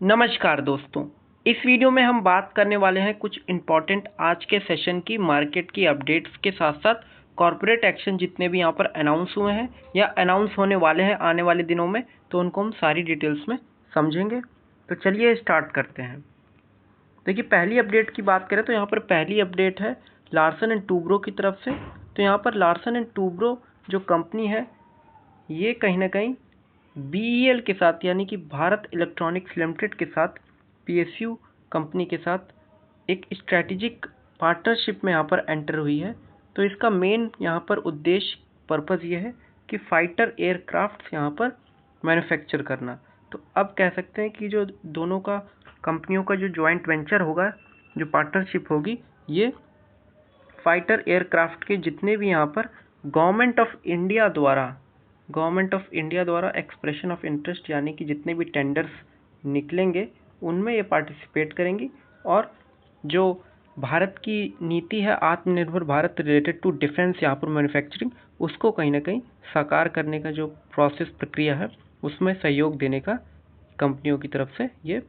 नमस्कार दोस्तों। इस वीडियो में हम बात करने वाले हैं कुछ इम्पॉर्टेंट आज के सेशन की मार्केट की अपडेट्स के साथ साथ कॉर्पोरेट एक्शन जितने भी यहाँ पर अनाउंस हुए हैं या अनाउंस होने वाले हैं आने वाले दिनों में, तो उनको हम सारी डिटेल्स में समझेंगे। तो चलिए स्टार्ट करते हैं। देखिए, पहली अपडेट की बात करें तो यहाँ पर पहली अपडेट है लार्सन एंड टूब्रो की तरफ से। तो यहाँ पर लार्सन एंड टूब्रो जो कंपनी है, ये कहीं ना कहीं BEL के साथ यानी कि भारत इलेक्ट्रॉनिक्स लिमिटेड के साथ PSU कंपनी के साथ एक स्ट्रैटेजिक पार्टनरशिप में यहाँ पर एंटर हुई है। तो इसका मेन यहाँ पर उद्देश्य पर्पज़ ये है कि फाइटर एयरक्राफ्ट यहाँ पर मैन्युफैक्चर करना। तो अब कह सकते हैं कि जो दोनों का कंपनियों का जो जॉइंट वेंचर होगा, जो पार्टनरशिप होगी, ये फाइटर एयरक्राफ्ट के जितने भी यहाँ पर गवर्नमेंट ऑफ इंडिया द्वारा एक्सप्रेशन ऑफ इंटरेस्ट यानी कि जितने भी टेंडर्स निकलेंगे उनमें ये पार्टिसिपेट करेंगी। और जो भारत की नीति है आत्मनिर्भर भारत रिलेटेड टू डिफेंस यहाँ पर मैन्युफैक्चरिंग, उसको कहीं ना कहीं साकार करने का जो प्रोसेस प्रक्रिया है उसमें सहयोग देने का कंपनियों की तरफ से ये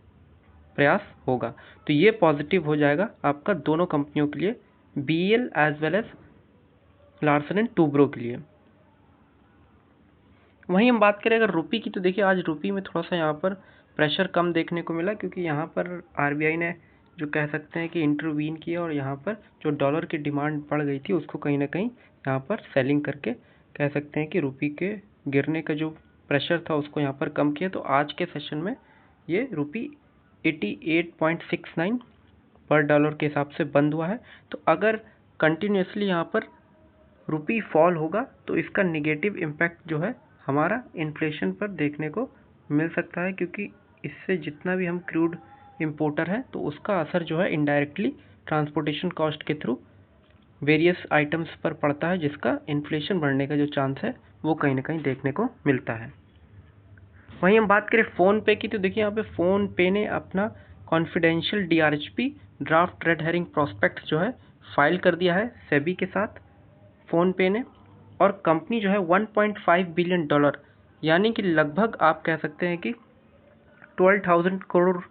प्रयास होगा। तो ये पॉजिटिव हो जाएगा आपका दोनों कंपनियों के लिए, BEL as well as Larsen and Toubro के लिए। वहीं हम बात करें अगर रुपये की, तो देखिए आज रुपये में थोड़ा सा यहाँ पर प्रेशर कम देखने को मिला, क्योंकि यहाँ पर RBI ने जो कह सकते हैं कि इंटरवीन किया और यहाँ पर जो डॉलर की डिमांड बढ़ गई थी उसको कहीं ना कहीं यहाँ पर सेलिंग करके कह सकते हैं कि रुपये के गिरने का जो प्रेशर था उसको यहाँ पर कम किया। तो आज के सेशन में ये रुपये 88.69 पर डॉलर के हिसाब से बंद हुआ है। तो अगर कंटिन्यूसली यहाँ पर रुपये फॉल होगा तो इसका निगेटिव इम्पैक्ट जो है हमारा इन्फ्लेशन पर देखने को मिल सकता है, क्योंकि इससे जितना भी हम क्रूड इंपोर्टर हैं तो उसका असर जो है इनडायरेक्टली ट्रांसपोर्टेशन कॉस्ट के थ्रू वेरियस आइटम्स पर पड़ता है, जिसका इन्फ्लेशन बढ़ने का जो चांस है वो कहीं ना कहीं देखने को मिलता है। वहीं हम बात करें फ़ोनपे की, तो देखिए यहाँ पे फ़ोनपे ने अपना confidential DRHP draft red herring prospect जो है फाइल कर दिया है सेबी के साथ फ़ोनपे ने। और कंपनी जो है $1.5 बिलियन यानी कि लगभग आप कह सकते हैं कि 12,000 करोड़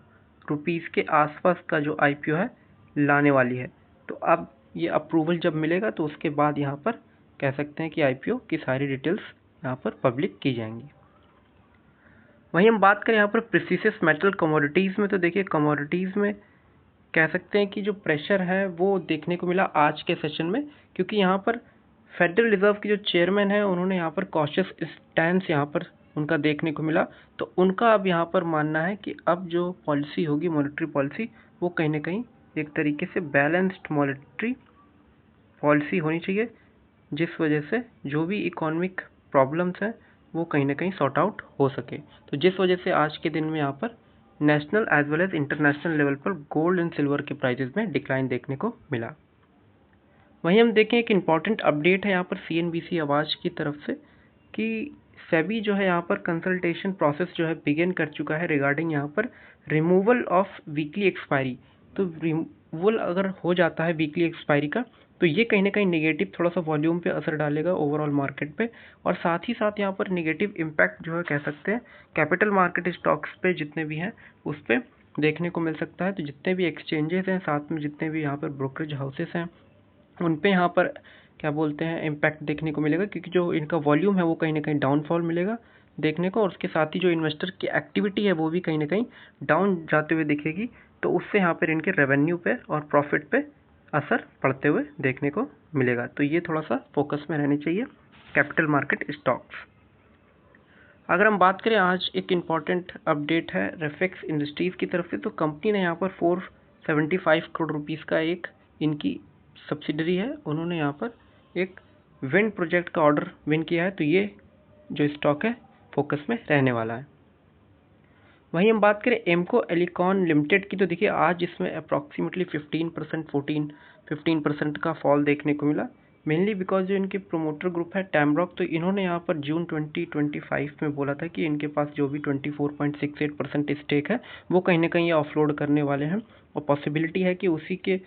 रुपीस के आसपास का जो IPO है लाने वाली है। तो अब ये अप्रूवल जब मिलेगा तो उसके बाद यहाँ पर कह सकते हैं कि IPO की सारी डिटेल्स यहाँ पर पब्लिक की जाएंगी। वहीं हम बात करें यहाँ पर प्रेसियस मेटल कमोडिटीज़ में, तो देखिए कमोडिटीज़ में कह सकते हैं कि जो प्रेशर है वो देखने को मिला आज के सेशन में, क्योंकि यहाँ पर फेडरल रिजर्व के जो चेयरमैन हैं उन्होंने यहाँ पर कॉशियस स्टैंस यहाँ पर उनका देखने को मिला। तो उनका अब यहाँ पर मानना है कि अब जो पॉलिसी होगी मॉनेटरी पॉलिसी, वो कहीं ना कहीं एक तरीके से बैलेंस्ड मॉनेटरी पॉलिसी होनी चाहिए, जिस वजह से जो भी इकोनॉमिक प्रॉब्लम्स हैं वो कहीं ना कहीं सॉर्ट आउट हो सके। तो जिस वजह से आज के दिन में यहाँ पर national as well as international level पर गोल्ड एंड सिल्वर के प्राइजेस में डिक्लाइन देखने को मिला। वहीं हम देखें एक इम्पॉर्टेंट अपडेट है यहाँ पर CNBC आवाज़ की तरफ से कि सेबी जो है यहाँ पर कंसल्टेशन प्रोसेस जो है बिगिन कर चुका है रिगार्डिंग यहाँ पर रिमूवल ऑफ वीकली एक्सपायरी। तो रिमूवल अगर हो जाता है वीकली एक्सपायरी का, तो ये कहीं ना कहीं नेगेटिव थोड़ा सा वॉल्यूम पे असर डालेगा ओवरऑल मार्केट पे, और साथ ही साथ यहाँ पर नेगेटिव इम्पैक्ट जो है कह सकते हैं कैपिटल मार्केट स्टॉक्स पे जितने भी हैं उस पर देखने को मिल सकता है। तो जितने भी एक्सचेंजेस हैं, साथ में जितने भी यहाँ पर ब्रोकरेज हाउसेस हैं, उन पे यहाँ पर क्या बोलते हैं इम्पैक्ट देखने को मिलेगा, क्योंकि जो इनका वॉल्यूम है वो कहीं ना कहीं डाउनफॉल मिलेगा देखने को, और उसके साथ ही जो इन्वेस्टर की एक्टिविटी है वो भी कहीं ना कहीं डाउन जाते हुए दिखेगी। तो उससे यहाँ पर इनके रेवेन्यू पे और प्रॉफिट पे असर पड़ते हुए देखने को मिलेगा। तो ये थोड़ा सा फोकस में रहनी चाहिए कैपिटल मार्केट स्टॉक्स। अगर हम बात करें आज एक इम्पॉर्टेंट अपडेट है रेफेक्स इंडस्ट्रीज़ की तरफ से। तो कंपनी ने यहाँ पर 475 करोड़ रुपीज़ का एक इनकी सब्सिडरी है, उन्होंने यहाँ पर एक विंड प्रोजेक्ट का ऑर्डर विन किया है। तो ये जो स्टॉक है फोकस में रहने वाला है। वहीं हम बात करें एमको एलिकॉन लिमिटेड की, तो देखिए आज इसमें अप्रॉक्सीमेटली 15% का फॉल देखने को मिला, मेनली बिकॉज जो इनके प्रोमोटर ग्रुप है टैमरॉक, तो इन्होंने यहाँ पर जून 2025 में बोला था कि इनके पास जो भी 24.68% स्टेक है वो कहीं ना कहीं ऑफलोड करने वाले हैं, और पॉसिबिलिटी है कि उसी के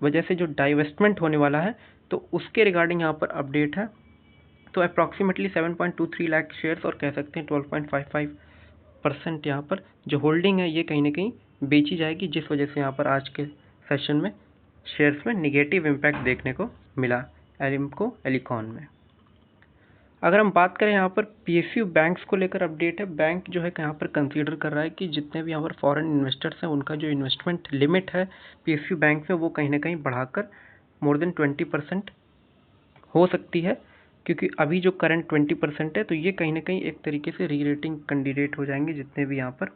वजह से जो डाइवेस्टमेंट होने वाला है तो उसके रिगार्डिंग यहाँ पर अपडेट है। तो अप्रॉक्सीमेटली 7.23 लाख शेयर्स और कह सकते हैं 12.55 10% यहाँ पर जो होल्डिंग है ये कहीं ना कहीं बेची जाएगी, जिस वजह से यहाँ पर आज के सेशन में शेयर्स में निगेटिव इम्पैक्ट देखने को मिला एलिम्को एलिकॉन में। अगर हम बात करें यहाँ पर पीएसयू बैंक्स को लेकर अपडेट है। बैंक जो है यहाँ पर कंसीडर कर रहा है कि जितने भी यहाँ पर फॉरेन इन्वेस्टर्स हैं उनका जो इन्वेस्टमेंट लिमिट है पीएसयू बैंक में वो कहीं ना कहीं बढ़ाकर मोर देन 20% हो सकती है, क्योंकि अभी जो करंट 20% है तो ये कहीं ना कहीं एक तरीके से री रेटिंग कैंडिडेट हो जाएंगे जितने भी यहाँ पर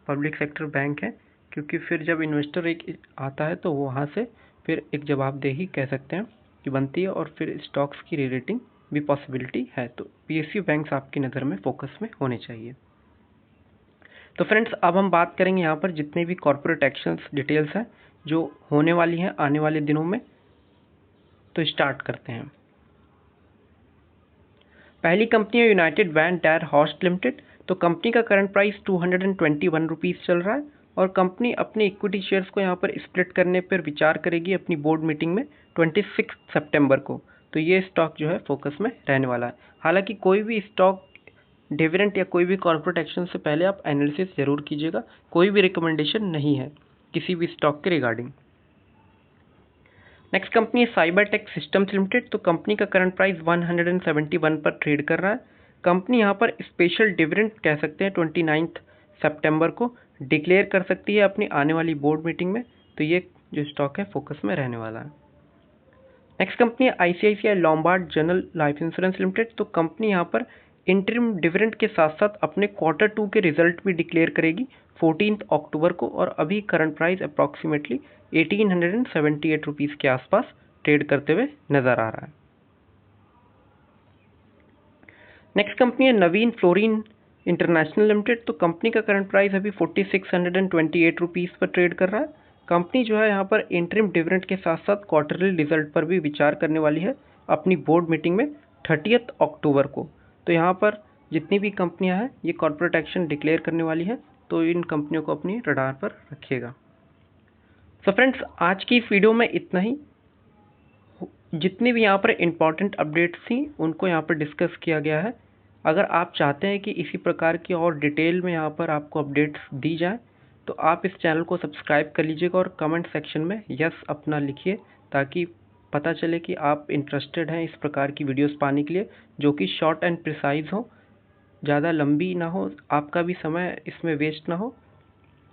पब्लिक सेक्टर बैंक हैं, क्योंकि फिर जब इन्वेस्टर एक आता है तो वहाँ से फिर एक जवाबदेही कह सकते हैं कि बनती है और फिर स्टॉक्स की री रेटिंग भी पॉसिबिलिटी है। तो पीएसयू बैंक्स आपकी नज़र में फोकस में होने चाहिए। तो फ्रेंड्स अब हम बात करेंगे यहाँ पर जितने भी कॉर्पोरेट एक्शंस डिटेल्स हैं जो होने वाली हैं आने वाले दिनों में। तो स्टार्ट करते हैं। पहली कंपनी है United Van Der Horst limited. तो कंपनी का करंट प्राइस 221 रुपीज़ चल रहा है और कंपनी अपने इक्विटी शेयर्स को यहाँ पर स्प्लिट करने पर विचार करेगी अपनी बोर्ड मीटिंग में 26 सितंबर को। तो ये स्टॉक जो है फोकस में रहने वाला है। हालांकि कोई भी स्टॉक डिविडेंड या कोई भी कॉर्पोरेट एक्शन से पहले आप एनालिसिस जरूर कीजिएगा, कोई भी रिकमेंडेशन नहीं है किसी भी स्टॉक के रिगार्डिंग। नेक्स्ट कंपनी है साइबरटेक सिस्टम्स लिमिटेड। तो कंपनी का करंट प्राइस 171 पर ट्रेड कर रहा है। कंपनी यहाँ पर स्पेशल डिविडेंड कह सकते हैं 29 सितंबर को डिक्लेयर कर सकती है अपनी आने वाली बोर्ड मीटिंग में। तो ये जो स्टॉक है फोकस में रहने वाला है। नेक्स्ट कंपनी है ICICI Lombard general life insurance limited. तो कंपनी यहाँ पर इंटरिम डिविडेंड के साथ साथ अपने क्वार्टर 2 के रिजल्ट भी डिक्लेयर करेगी 14 अक्टूबर को और अभी करंट प्राइस अप्रॉक्सीमेटली 1878 रुपीज़ के आसपास ट्रेड करते हुए नजर आ रहा है। नेक्स्ट कंपनी है नवीन फ्लोरिन इंटरनेशनल लिमिटेड। तो कंपनी का करंट प्राइस अभी 4628 रुपीज़ पर ट्रेड कर रहा है। कंपनी जो है यहाँ पर इंटरिम डिविडेंड के साथ साथ क्वार्टरली रिजल्ट पर भी विचार करने वाली है अपनी बोर्ड मीटिंग में 30 अक्टूबर को। तो यहाँ पर जितनी भी कंपनियाँ हैं ये कॉर्पोरेट एक्शन डिक्लेयर करने वाली है, तो इन कंपनियों को अपनी रडार पर रखिएगा। सो फ्रेंड्स आज की इस वीडियो में इतना ही। जितनी भी यहाँ पर इम्पॉर्टेंट अपडेट्स थी उनको यहाँ पर डिस्कस किया गया है। अगर आप चाहते हैं कि इसी प्रकार की और डिटेल में यहाँ पर आपको अपडेट्स दी जाए तो आप इस चैनल को सब्सक्राइब कर लीजिएगा और कमेंट सेक्शन में यस अपना लिखिए, ताकि पता चले कि आप इंटरेस्टेड हैं इस प्रकार की वीडियोस पाने के लिए जो कि शॉर्ट एंड प्रिसाइज हो, ज़्यादा लंबी ना हो, आपका भी समय इसमें वेस्ट ना हो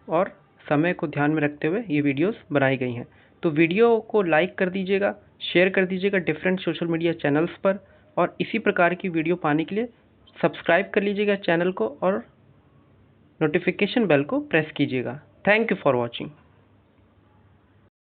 और समय को ध्यान में रखते हुए ये वीडियोस बनाई गई हैं। तो वीडियो को लाइक कर दीजिएगा, शेयर कर दीजिएगा डिफरेंट सोशल मीडिया चैनल्स पर और इसी प्रकार की वीडियो पाने के लिए सब्सक्राइब कर लीजिएगा चैनल को और नोटिफिकेशन बेल को प्रेस कीजिएगा। Thank you for watching.